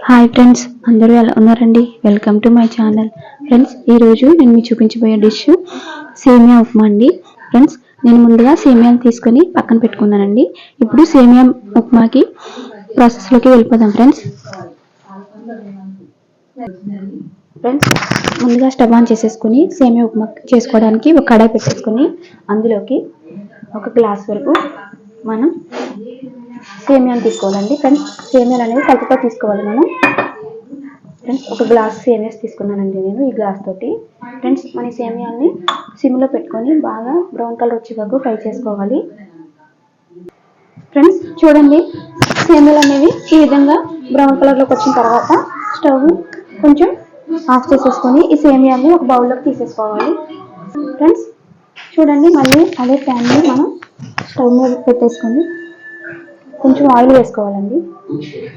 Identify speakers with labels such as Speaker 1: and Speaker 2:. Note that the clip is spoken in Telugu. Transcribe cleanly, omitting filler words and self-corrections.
Speaker 1: హాయ్ ఫ్రెండ్స్, అందరూ ఎలా ఉన్నారండి? Welcome to my channel. Friends, ఈరోజు నేను మీకు చూపించబోయే డిష్ సేమియా ఉప్మా అండి. ఫ్రెండ్స్, నేను ముందుగా సేమియాని తీసుకొని పక్కన పెట్టుకున్నానండి. ఇప్పుడు సేమియా ఉప్మాకి ప్రాసెస్లోకి వెళ్ళిపోదాం. ఫ్రెండ్స్, ముందుగా స్టవ్ ఆన్ చేసేసుకుని సేమియా ఉప్మా చేసుకోవడానికి ఒక కడాయి పెట్టేసుకుని అందులోకి ఒక గ్లాస్ వరకు మనం సేమియాని తీసుకోవాలండి. ఫ్రెండ్స్, సేమియాలు అనేవి కలుపుతో తీసుకోవాలి మనం. ఫ్రెండ్స్, ఒక గ్లాస్ సేమియాస్ తీసుకున్నానండి నేను ఈ గ్లాస్ తోటి. ఫ్రెండ్స్, మన సేమియాల్ని సిమ్లో పెట్టుకొని బాగా బ్రౌన్ కలర్ వచ్చే వరకు ఫ్రై చేసుకోవాలి. ఫ్రెండ్స్, చూడండి, సేమియాలు అనేవి ఈ విధంగా బ్రౌన్ కలర్లోకి వచ్చిన తర్వాత స్టవ్ కొంచెం ఆఫ్ చేసేసుకొని ఈ సేమియాల్ని ఒక బౌల్లోకి తీసేసుకోవాలి. ఫ్రెండ్స్, చూడండి, మళ్ళీ అదే ప్యాన్ని మనం స్టవ్ మీద పెట్టేసుకొని కొంచెం ఆయిల్ వేసుకోవాలండి.